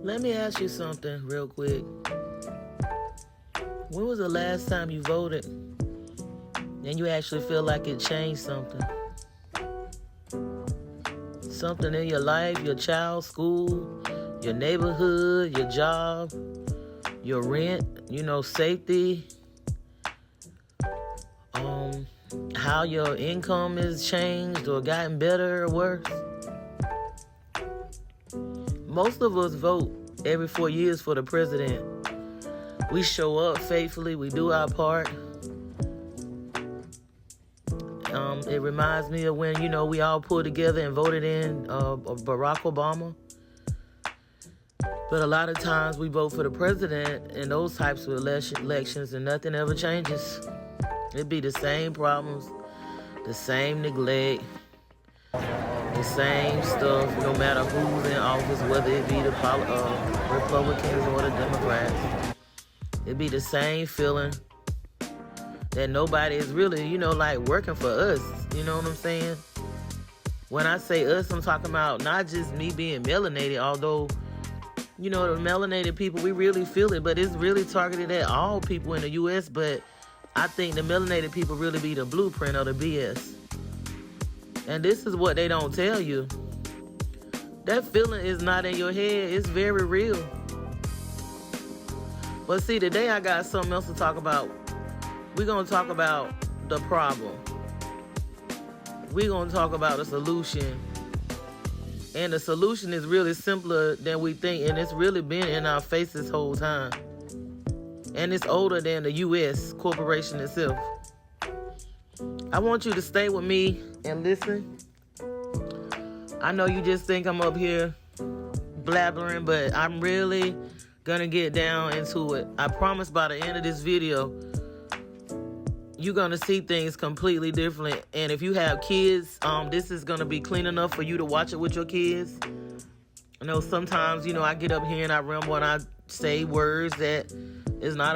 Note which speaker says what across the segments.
Speaker 1: Let me ask you something real quick. When was the last time you voted and you actually feel like it changed something? Something in your life, your child, school, your neighborhood, your job, your rent, safety, how your income has changed or gotten better or worse. Most of us vote every 4 years for the president. We show up faithfully. We do our part. It reminds me of when, we all pulled together and voted in Barack Obama. But a lot of times we vote for the president in those types of elections and nothing ever changes. It'd be the same problems, the same neglect, the same stuff, no matter who's in office, whether it be the Republicans or the Democrats. It'd be the same feeling that nobody is really, working for us. You know what I'm saying? When I say us, I'm talking about not just me being melanated, although, the melanated people, we really feel it, but it's really targeted at all people in the U.S., but I think the melanated people really be the blueprint of the BS. And this is what they don't tell you. That feeling is not in your head. It's very real. But see, today I got something else to talk about. We're going to talk about the problem. We're going to talk about the solution. And the solution is really simpler than we think. And it's really been in our face this whole time. And it's older than the U.S. corporation itself. I want you to stay with me and listen. I know you just think I'm up here blabbering, but I'm really gonna get down into it. I promise by the end of this video, you're gonna see things completely different. And if you have kids, this is gonna be clean enough for you to watch it with your kids. I know sometimes, I get up here and I ramble and I say words that is not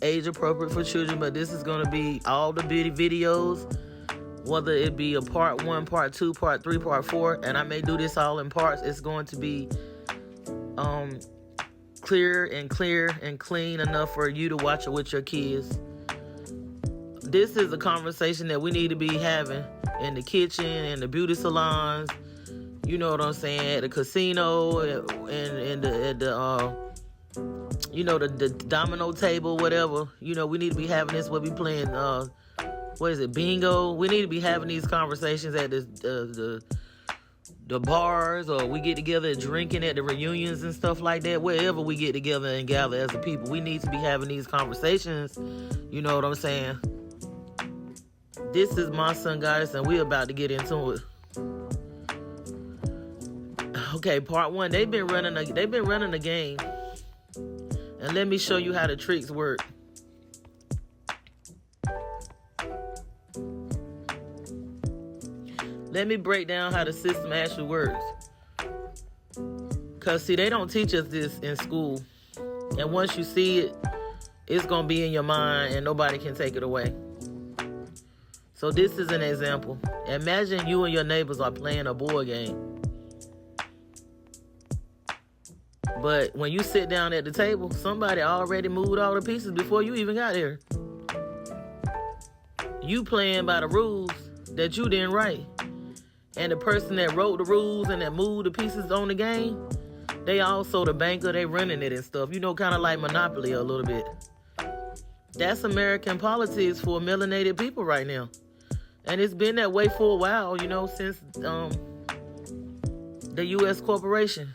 Speaker 1: age appropriate for children, but this is gonna be all the videos, whether it be a part 1, part 2, part 3, part 4, and I may do this all in parts. It's going to be clear and clean enough for you to watch it with your kids. This is a conversation that we need to be having in the kitchen, in the beauty salons, you know what I'm saying, at the casino, and the domino table, whatever. We need to be having this where we playing, bingo. We need to be having these conversations at the bars, or we get together drinking at the reunions and stuff like that. Wherever we get together and gather as a people, we need to be having these conversations. You know what I'm saying? This is my son, guys, and we're about to get into it. Okay, part 1. They've been running a game, and let me show you how the tricks work. Let me break down how the system actually works. Because, see, they don't teach us this in school. And once you see it, it's going to be in your mind and nobody can take it away. So this is an example. Imagine you and your neighbors are playing a board game. But when you sit down at the table, somebody already moved all the pieces before you even got there. You playing by the rules that you didn't write. And the person that wrote the rules and that moved the pieces on the game, they also the banker, they running it and stuff. Kind of like Monopoly a little bit. That's American politics for melanated people right now. And it's been that way for a while, since the U.S. corporation.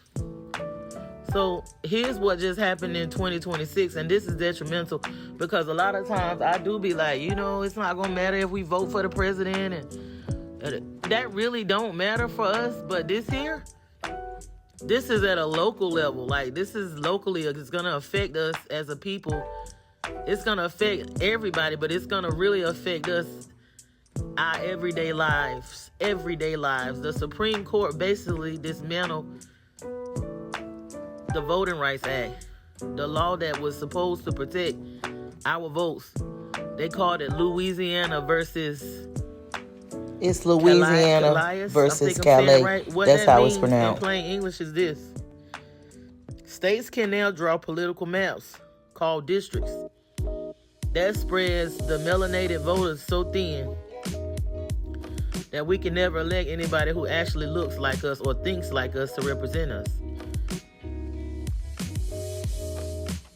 Speaker 1: So here's what just happened in 2026, and this is detrimental because a lot of times I do be like, it's not going to matter if we vote for the president, and that really don't matter for us. But this is at a local level. Like, this is locally, it's going to affect us as a people. It's going to affect everybody, but it's going to really affect us, our everyday lives. The Supreme Court basically dismantled the Voting Rights Act, the law that was supposed to protect our votes. They called it Louisiana versus...
Speaker 2: It's Louisiana versus Calais.
Speaker 1: Right. What
Speaker 2: That's
Speaker 1: that
Speaker 2: how
Speaker 1: means
Speaker 2: it's pronounced.
Speaker 1: in plain English is this. States can now draw political maps called districts. That spreads the melanated voters so thin that we can never elect anybody who actually looks like us or thinks like us to represent us.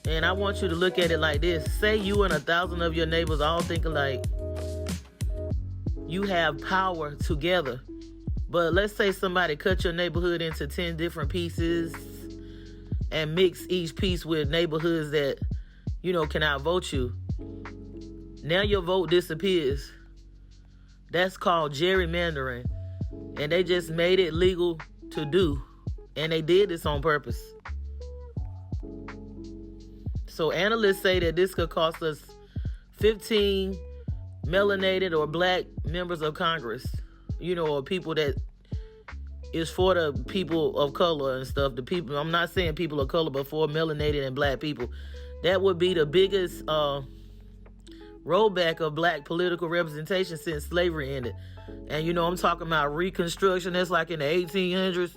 Speaker 1: And I want you to look at it like this. Say you and 1,000 of your neighbors all think alike. You have power together. But let's say somebody cut your neighborhood into 10 different pieces and mix each piece with neighborhoods that, can outvote you. Now your vote disappears. That's called gerrymandering. And they just made it legal to do. And they did this on purpose. So analysts say that this could cost us 15 melanated or black members of Congress. Or people that is for the people of color and stuff. The people, I'm not saying people of color, but for melanated and black people. That would be the biggest rollback of black political representation since slavery ended. And I'm talking about Reconstruction. That's like in the 1800s,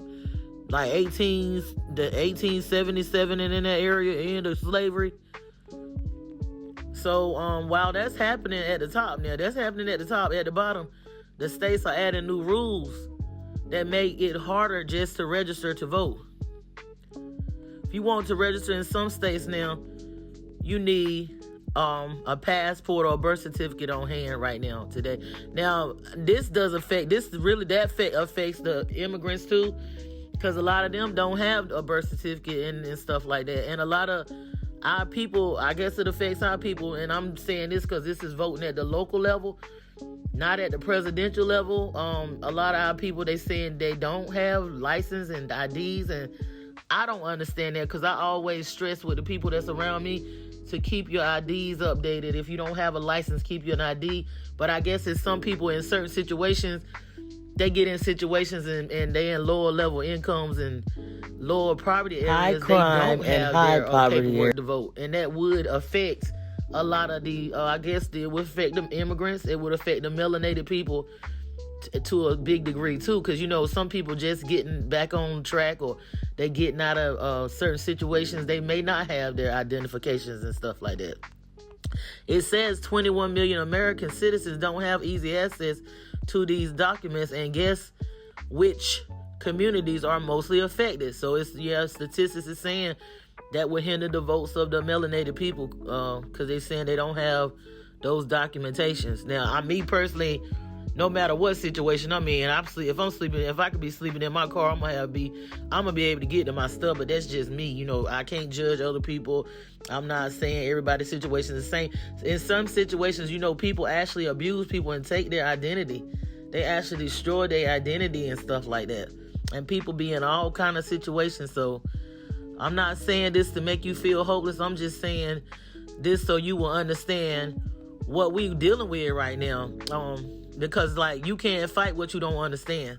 Speaker 1: like the 1877 and in that area, end of slavery. So while that's happening at the top, at the bottom, the states are adding new rules that make it harder just to register to vote. If you want to register in some states now, you need a passport or a birth certificate on hand right now today. Now, that affects the immigrants too, because a lot of them don't have a birth certificate and stuff like that. And a lot of our people, I guess it affects our people, and I'm saying this because this is voting at the local level, not at the presidential level. A lot of our people, they saying they don't have license and IDs, and I don't understand that, because I always stress with the people that's around me to keep your IDs updated. If you don't have a license, keep your ID. But I guess it's some people in certain situations, they get in situations and they in lower level incomes and lower poverty areas.
Speaker 2: High crime
Speaker 1: they don't have
Speaker 2: and high
Speaker 1: their
Speaker 2: poverty
Speaker 1: paperwork to vote, and that would affect a lot of the. I guess it would affect the immigrants. It would affect the melanated people to a big degree too, because some people just getting back on track, or they getting out of certain situations. They may not have their identifications and stuff like that. It says 21 million American citizens don't have easy access to these documents, and guess which communities are mostly affected. So statistics is saying that would hinder the votes of the melanated people, because they're saying they don't have those documentations. Now, me personally, no matter what situation I'm in, if I could be sleeping in my car, I'm gonna be able to get to my stuff. But that's just me, I can't judge other people. I'm not saying everybody's situation is the same. In some situations, people actually abuse people and take their identity. They actually destroy their identity and stuff like that. And people be in all kind of situations. So I'm not saying this to make you feel hopeless. I'm just saying this so you will understand what we dealing with right now. Because you can't fight what you don't understand.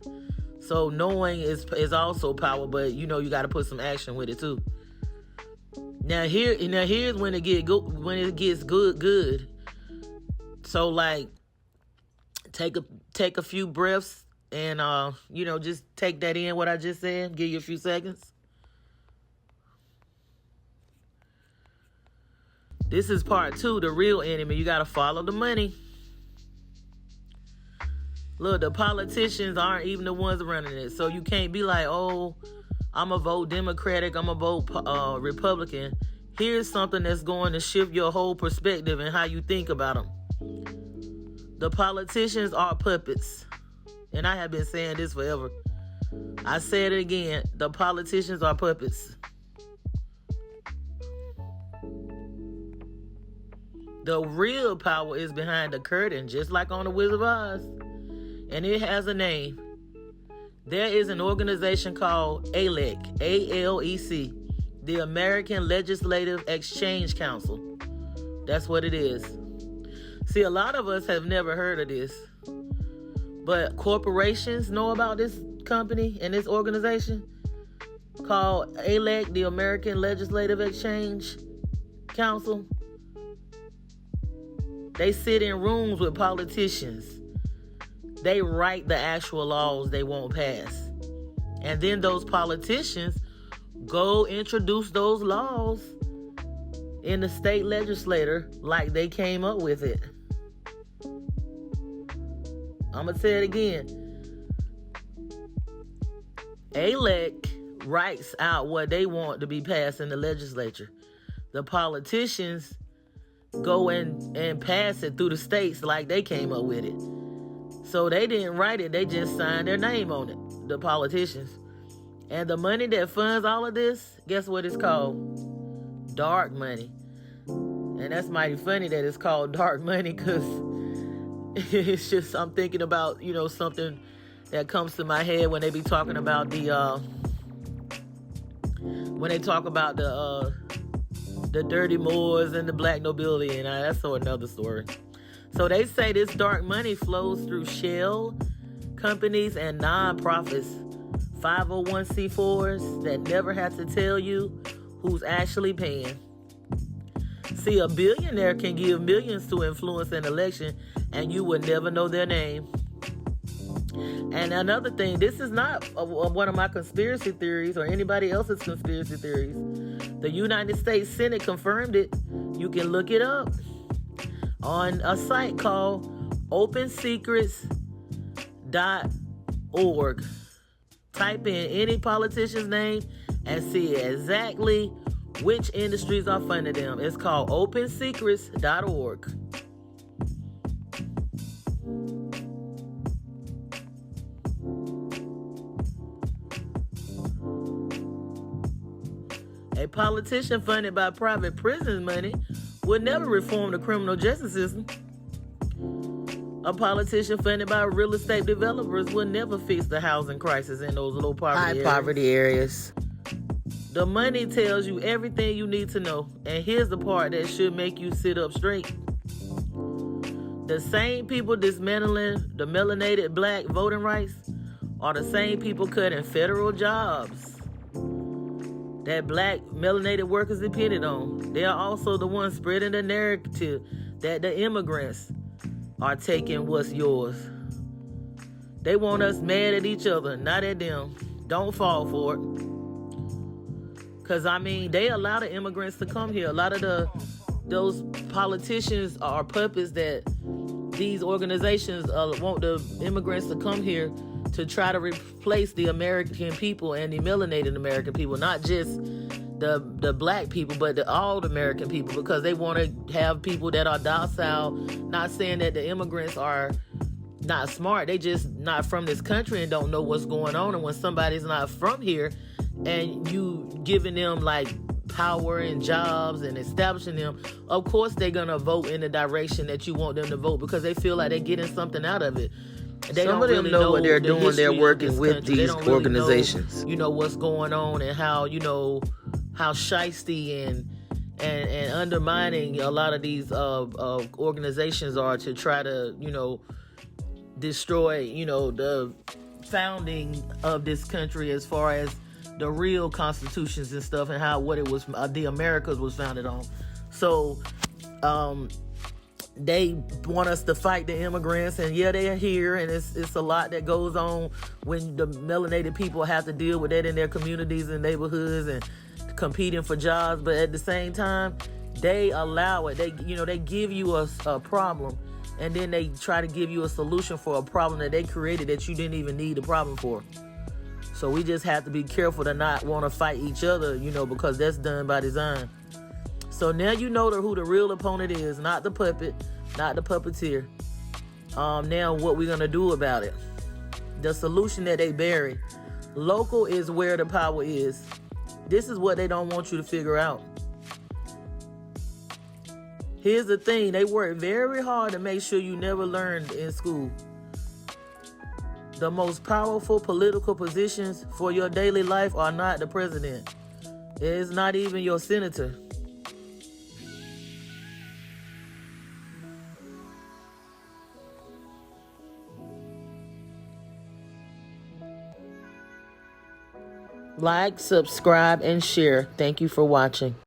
Speaker 1: So knowing is also power, but you got to put some action with it too. Now here's when it gets good. So take a few breaths and just take that in, what I just said. Give you a few seconds. This is part 2, the real enemy. You got to follow the money. Look, the politicians aren't even the ones running it. So you can't be like, oh, I'm going to vote Democratic, I'm going to vote Republican. Here's something that's going to shift your whole perspective and how you think about them. The politicians are puppets. And I have been saying this forever. I said it again. The politicians are puppets. The real power is behind the curtain, just like on the Wizard of Oz. And it has a name. There is an organization called ALEC, A-L-E-C, the American Legislative Exchange Council. That's what it is. See, a lot of us have never heard of this, but corporations know about this company and this organization called ALEC, the American Legislative Exchange Council. They sit in rooms with politicians. They write the actual laws they won't pass. And then those politicians go introduce those laws in the state legislature like they came up with it. I'm going to say it again. ALEC writes out what they want to be passed in the legislature. The politicians go and pass it through the states like they came up with it. So they didn't write it, they just signed their name on it, the politicians. And the money that funds all of this, guess what it's called? Dark money. And that's mighty funny that it's called dark money, because it's just, I'm thinking about, something that comes to my head when they be talking about the dirty Moors and the black nobility, and that's another story. So they say this dark money flows through shell companies and non-profits, 501c4s that never have to tell you who's actually paying. See, a billionaire can give millions to influence an election, and you would never know their name. And another thing, this is not one of my conspiracy theories or anybody else's conspiracy theories. The United States Senate confirmed it. You can look it up on a site called opensecrets.org. Type in any politician's name and see exactly which industries are funding them. It's called opensecrets.org. A politician funded by private prison money would never reform the criminal justice system. A politician funded by real estate developers would never fix the housing crisis in those low poverty areas. The money tells you everything you need to know, and here's the part that should make you sit up straight. The same people dismantling the melanated black voting rights are the same people cutting federal jobs that black melanated workers depended on. They are also the ones spreading the narrative that the immigrants are taking what's yours. They want us mad at each other, not at them. Don't fall for it. Because, they allow the immigrants to come here. A lot of those politicians are puppets that these organizations want the immigrants to come here to try to replace the American people and the melanated American people, not just the black people, but all the American people, because they want to have people that are docile. Not saying that the immigrants are not smart, they just not from this country and don't know what's going on. And when somebody's not from here and you giving them like power and jobs and establishing them, of course they're gonna vote in the direction that you want them to vote, because they feel like they're getting something out of it. Some of them know what they're doing. They're working with these organizations. Know what's going on, and how how shiesty and undermining a lot of these organizations are to try to destroy the founding of this country, as far as the real constitutions and stuff, and what it was, the Americas was founded on. So they want us to fight the immigrants, and they're here, and it's a lot that goes on when the melanated people have to deal with that in their communities and neighborhoods and competing for jobs. But at the same time, they allow it. They give you a problem, and then they try to give you a solution for a problem that they created that you didn't even need a problem for. So we just have to be careful to not want to fight each other, because that's done by design. So now you know who the real opponent is, not the puppet, not the puppeteer. Now what we're going to do about it. The solution that they bury. Local is where the power is. This is what they don't want you to figure out. Here's the thing. They work very hard to make sure you never learned in school. The most powerful political positions for your daily life are not the president. It's not even your senator. Like, subscribe, and share. Thank you for watching.